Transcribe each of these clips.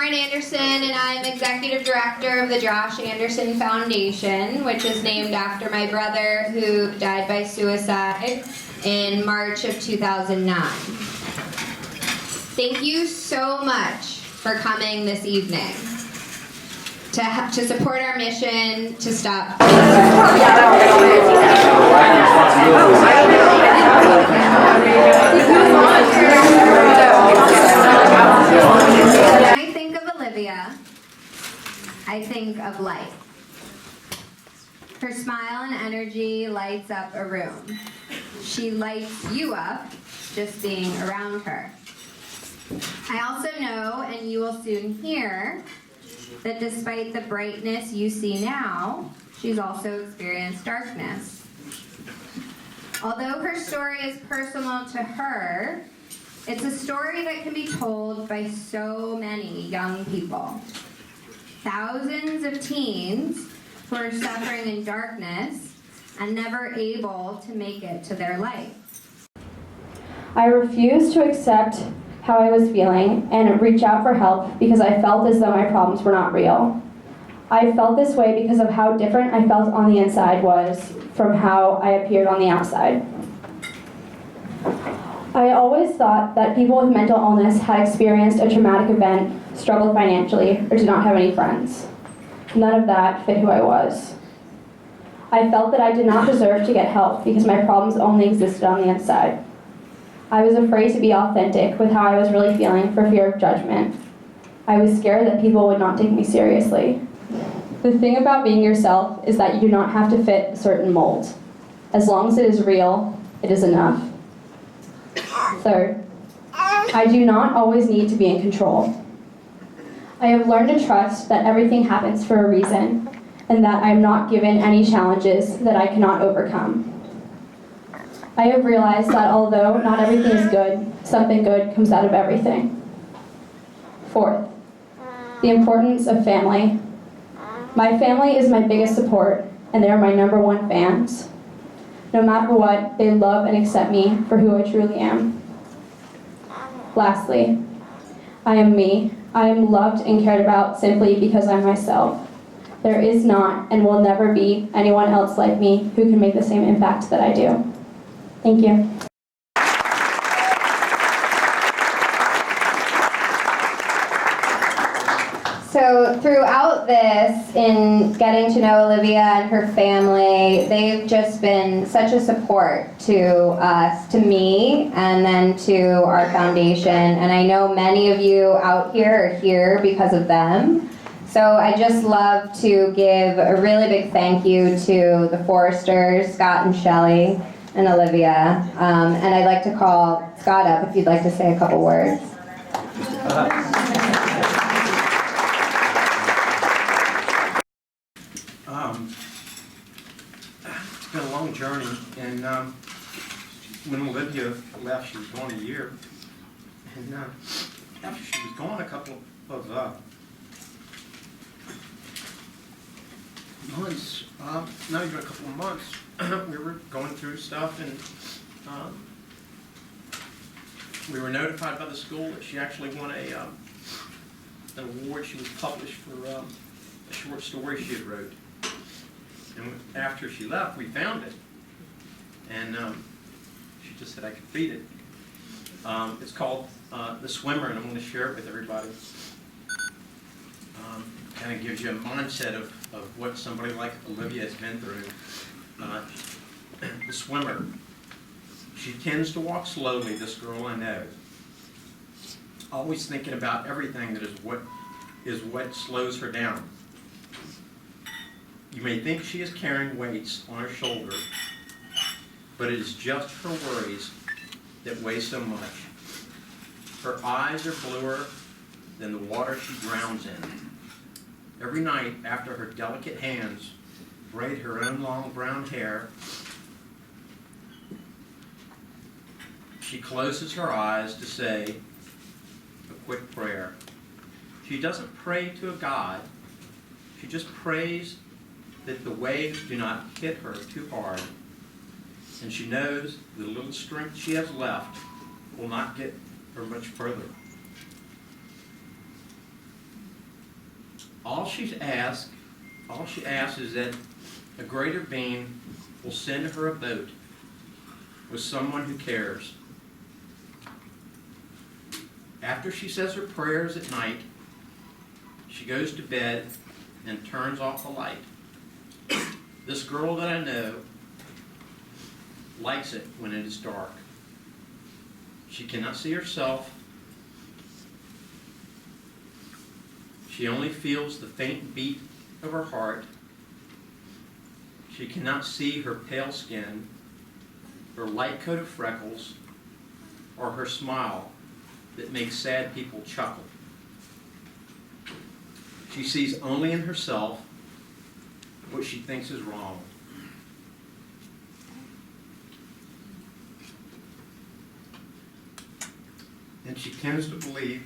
Lauren Anderson, and I'm Executive Director of the Josh Anderson Foundation, which is named after my brother who died by suicide in March of 2009. Thank you so much for coming this evening to support our mission to stop. When I think of Olivia, I think of light. Her smile and energy lights up a room. She lights you up just being around her. I also know, and you will soon hear, that despite the brightness you see now, she's also experienced darkness. Although her story is personal to her, it's a story that can be told by so many young people. Thousands of teens who are suffering in darkness and never able to make it to their light. I refused to accept how I was feeling and reach out for help because I felt as though my problems were not real. I felt this way because of how different I felt on the inside was from how I appeared on the outside. I always thought that people with mental illness had experienced a traumatic event, struggled financially, or did not have any friends. None of that fit who I was. I felt that I did not deserve to get help because my problems only existed on the inside. I was afraid to be authentic with how I was really feeling for fear of judgment. I was scared that people would not take me seriously. The thing about being yourself is that you do not have to fit a certain mold. As long as it is real, it is enough. Third, I do not always need to be in control. I have learned to trust that everything happens for a reason and that I am not given any challenges that I cannot overcome. I have realized that although not everything is good, something good comes out of everything. Fourth, the importance of family. My family is my biggest support, and they are my #1 fans. No matter what, they love and accept me for who I truly am. Lastly, I am me. I am loved and cared about simply because I'm myself. There is not and will never be anyone else like me who can make the same impact that I do. Thank you. So throughout this, in getting to know Olivia and her family, they've just been such a support to us, to me, and then to our foundation. And I know many of you out here are here because of them. So I just love to give a really big thank you to the Forresters, Scott and Shelley, and Olivia. And I'd like to call Scott up if you'd like to say a couple words. It's been a long journey, and when Olivia left, she was gone a year, and after she was gone a couple of months, not even a couple of months, we were going through stuff, and we were notified by the school that she actually won an award. She was published for a short story she had wrote. And after she left, we found it, and she just said I could read it. It's called The Swimmer, and I'm going to share it with everybody. Kind of gives you a mindset of what somebody like Olivia has been through. The Swimmer. She tends to walk slowly, this girl I know. Always thinking about everything that is what slows her down. You may think she is carrying weights on her shoulder, but it is just her worries that weigh so much. Her eyes are bluer than the water she drowns in. Every night, after her delicate hands braid her own long brown hair, she closes her eyes to say a quick prayer. She doesn't pray to a God. She just prays that the waves do not hit her too hard, and she knows the little strength she has left will not get her much further. All she asks is that a greater being will send her a boat with someone who cares. After she says her prayers at night, she goes to bed and turns off the light. This girl that I know likes it when it is dark. She cannot see herself. She only feels the faint beat of her heart. She cannot see her pale skin, her light coat of freckles, or her smile that makes sad people chuckle. She sees only in herself what she thinks is wrong. And she tends to believe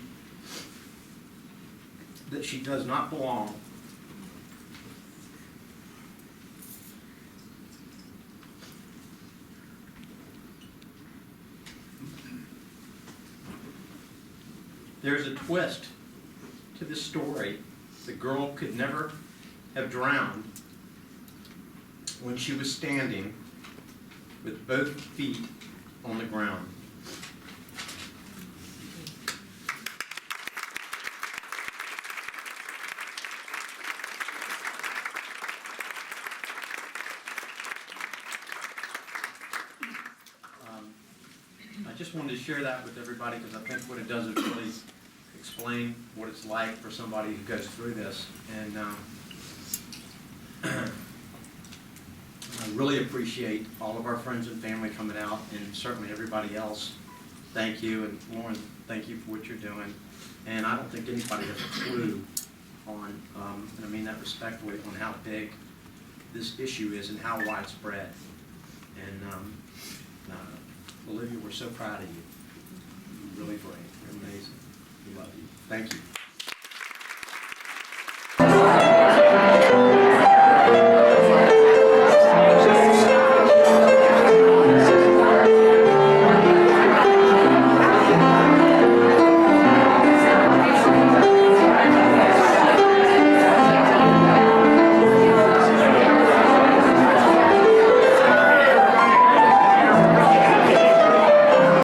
that she does not belong. There's a twist to this story. The girl could never have drowned when she was standing with both feet on the ground. I just wanted to share that with everybody because I think what it does is really explain what it's like for somebody who goes through this. And I really appreciate all of our friends and family coming out, and certainly everybody else. Thank you, and Lauren, thank you for what you're doing. And I don't think anybody has a clue on, and I mean that respectfully, on how big this issue is and how widespread. And Olivia, we're so proud of you. You're really great. You're amazing. We love you. Thank you.